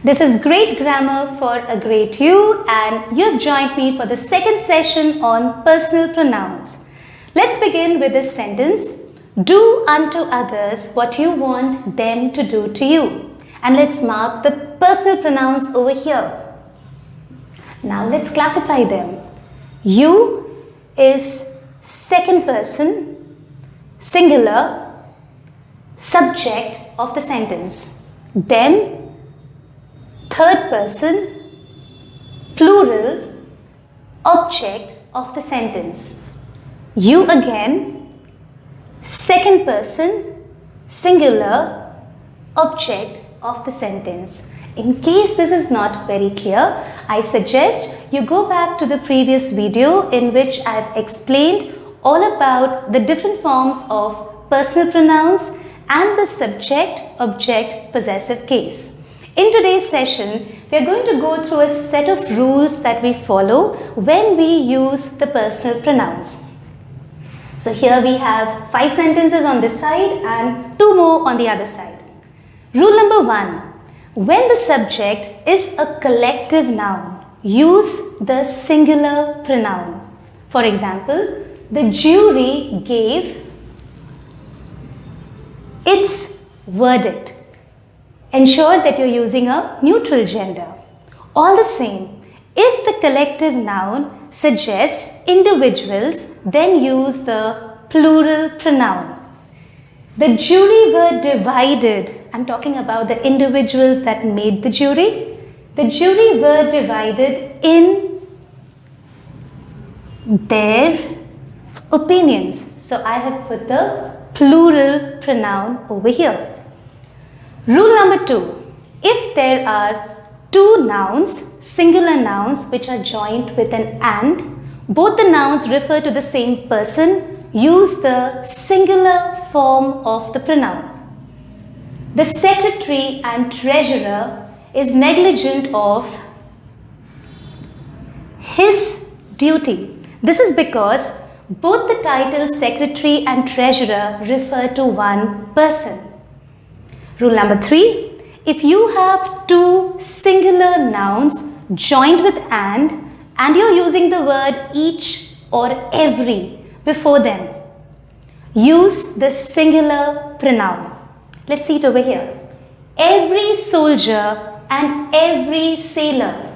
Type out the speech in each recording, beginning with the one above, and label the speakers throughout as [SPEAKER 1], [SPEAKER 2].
[SPEAKER 1] This is Great Grammar for a Great You, and you have joined me for the second session on personal pronouns. Let's begin with this sentence. Do unto others what you want them to do to you. And let's mark the personal pronouns over here. Now let's classify them. You is second person, singular, subject of the sentence. Them, third person, plural, object of the sentence. You again, second person, singular, object of the sentence. In case this is not very clear, I suggest you go back to the previous video in which I have explained all about the different forms of personal pronouns and the subject, object, possessive case. In today's session, we are going to go through a set of rules that we follow when we use the personal pronouns. So here we have 5 sentences on this side and 2 more on the other side. Rule number 1. When the subject is a collective noun, use the singular pronoun. For example, the jury gave its verdict. Ensure that you're using a neutral gender. All the same, if the collective noun suggests individuals, then use the plural pronoun. The jury were divided. I'm talking about the individuals that made the jury. The jury were divided in their opinions. So I have put the plural pronoun over here. Rule number 2. If there are 2 nouns, singular nouns which are joined with an and, both the nouns refer to the same person, use the singular form of the pronoun. The secretary and treasurer is negligent of his duty. This is because both the titles secretary and treasurer refer to one person. Rule number 3. If you have 2 singular nouns joined with and you're using the word each or every before them, use the singular pronoun. Let's see it over here. Every soldier and every sailor.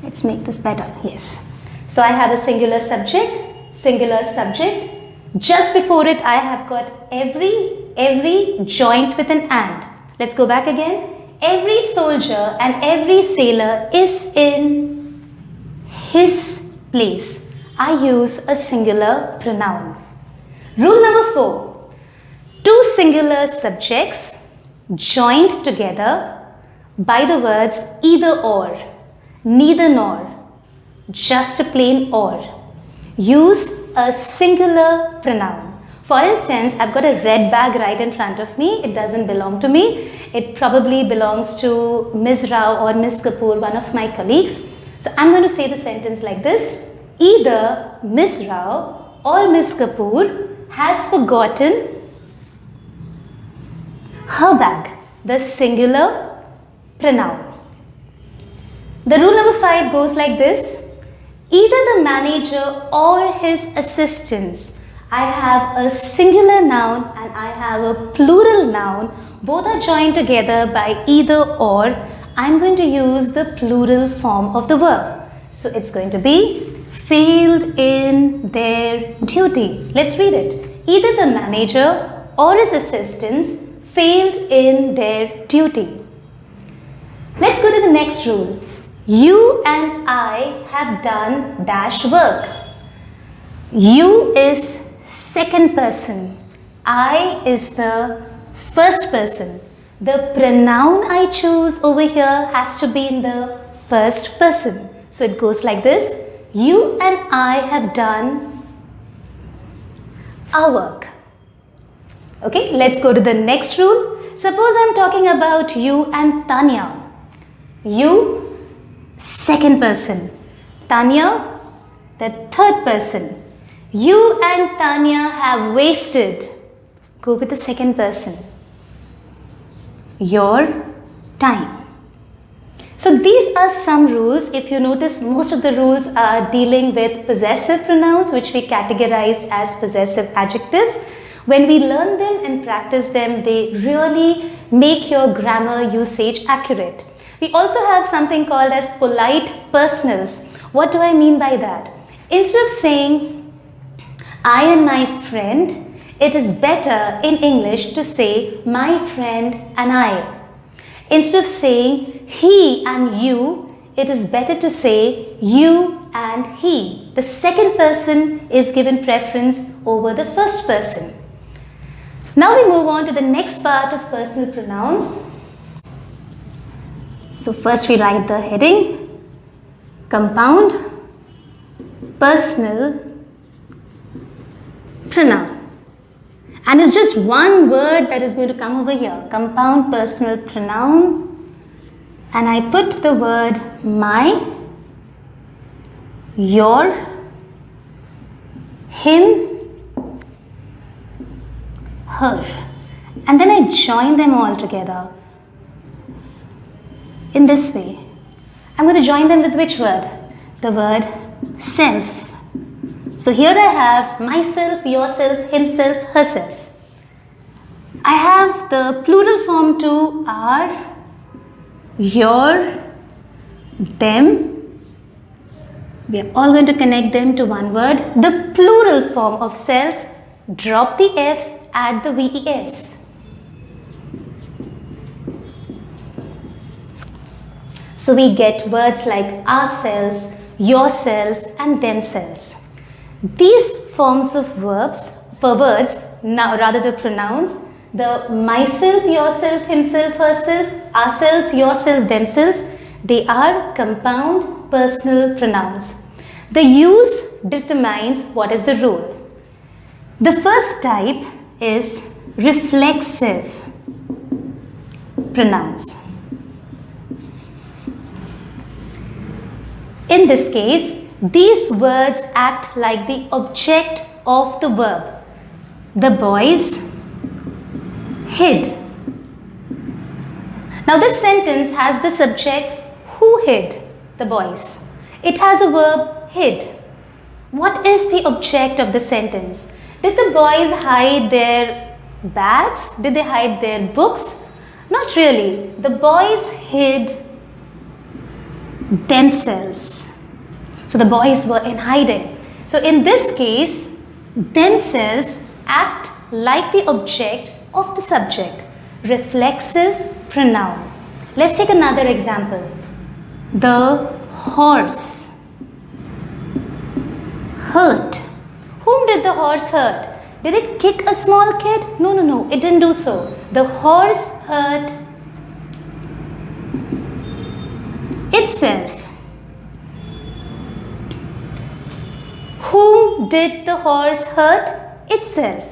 [SPEAKER 1] Let's make this better. Yes. So I have a singular subject. Just before it, I have got every joined with an and. Let's go back again. Every soldier and every sailor is in his place. I use a singular pronoun. Rule number 4. 2 singular subjects joined together by the words either or, neither nor, just a plain or. Use a singular pronoun. For instance, I've got a red bag right in front of me. It doesn't belong to me. It probably belongs to Ms. Rao or Ms. Kapoor, one of my colleagues. So I'm going to say the sentence like this. Either Ms. Rao or Ms. Kapoor has forgotten her bag. The singular pronoun. The rule number 5 goes like this. Either the manager or his assistants. I have a singular noun and I have a plural noun. Both are joined together by either or. I'm going to use the plural form of the verb. So it's going to be failed in their duty. Let's read it. Either the manager or his assistants failed in their duty. Let's go to the next rule. You and I have done dash work. You is second person. I is the first person. The pronoun I choose over here has to be in the first person. So it goes like this. You and I have done our work. Okay, let's go to the next rule. Suppose I'm talking about you and Tanya. You, second person. Tanya, the third person. You and Tanya have wasted. Go with the second person. Your time. these are some rules. If you notice, most of the rules are dealing with possessive pronouns, which we categorized as possessive adjectives. When we learn them and practice them, they really make your grammar usage accurate. We also have something called as polite personals. What do I mean by that? Instead of saying I and my friend, it is better in English to say my friend and I. Instead of saying he and you, it is better to say you and he. The second person is given preference over the first person. Now we move on to the next part of personal pronouns. So first we write the heading, compound personal pronoun. And it's just one word that is going to come over here, compound personal pronoun. And I put the word my, your, him, her. And then I join them all together in this way. I'm going to join them with which word? The word self. So here I have myself, yourself, himself, herself. I have the plural form too, our, your, them. We are all going to connect them to one word. The plural form of self, drop the F, add the VES. So we get words like ourselves, yourselves and themselves. These forms of verbs, for words, now rather the pronouns, the myself, yourself, himself, herself, ourselves, yourselves, themselves, they are compound personal pronouns. The use determines what is the rule. The first type is reflexive pronouns. In this case, these words act like the object of the verb. The boys hid. Now this sentence has the subject who hid the boys. It has a verb hid. What is the object of the sentence? Did the boys hide their bags? Did they hide their books? Not really. The boys hid themselves. So the boys were in hiding. So in this case, themselves act like the object of the subject. Reflexive pronoun. Let's take another example. The horse hurt. Whom did the horse hurt? Did it kick a small kid? No, it didn't do so. The horse hurt itself. Whom did the horse hurt? Itself.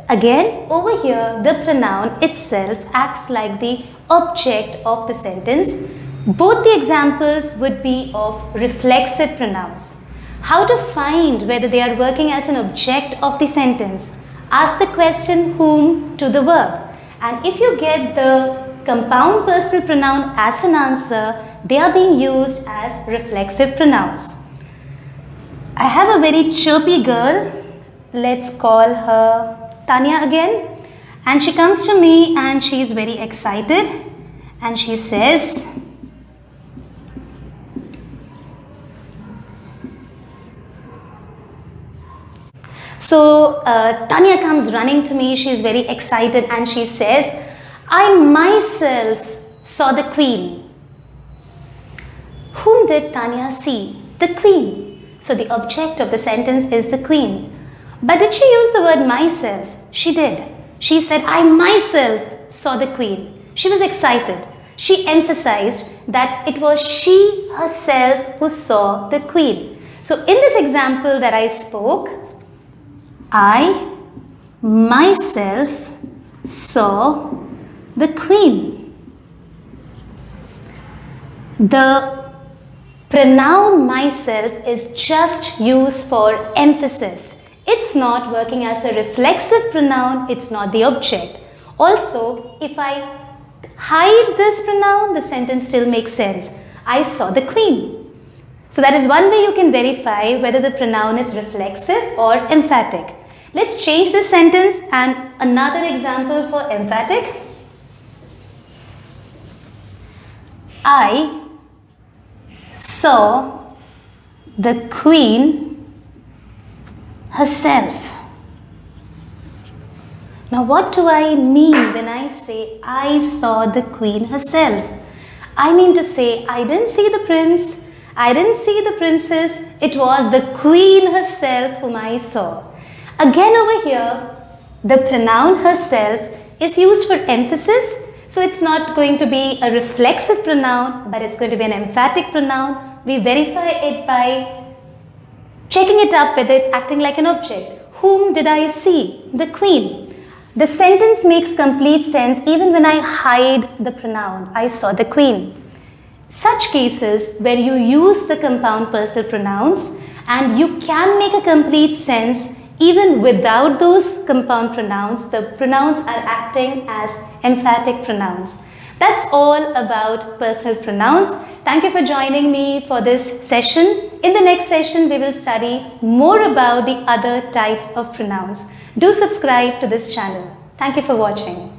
[SPEAKER 1] Again, over here, the pronoun itself acts like the object of the sentence. Both the examples would be of reflexive pronouns. How to find whether they are working as an object of the sentence? Ask the question whom to the verb. And if you get the compound personal pronoun as an answer, they are being used as reflexive pronouns. I have a very chirpy girl. Let's call her Tanya again. And she comes to me and she is very excited. And she says, Tanya comes running to me. She is very excited and she says, I myself saw the queen. Whom did Tanya see? The queen. So the object of the sentence is the queen. But did she use the word myself? She did. She said, I myself saw the queen. She was excited. She emphasized that it was she herself who saw the queen. So in this example that I spoke, I myself saw the queen. The pronoun myself is just used for emphasis. It's not working as a reflexive pronoun, it's not the object. Also, if I hide this pronoun, the sentence still makes sense. I saw the queen. So that is one way you can verify whether the pronoun is reflexive or emphatic. Let's change this sentence and another example for emphatic. I saw the queen herself. Now what do I mean when I say I saw the queen herself? I mean to say I didn't see the prince, I didn't see the princess, it was the queen herself whom I saw. Again over here, the pronoun herself is used for emphasis, so it's not going to be a reflexive pronoun, but it's going to be an emphatic pronoun. We verify it by checking it up whether it's acting like an object. Whom did I see? The queen. The sentence makes complete sense even when I hide the pronoun. I saw the queen. Such cases where you use the compound personal pronouns and you can make a complete sense even without those compound pronouns, the pronouns are acting as emphatic pronouns. That's all about personal pronouns. Thank you for joining me for this session. In the next session, we will study more about the other types of pronouns. Do subscribe to this channel. Thank you for watching.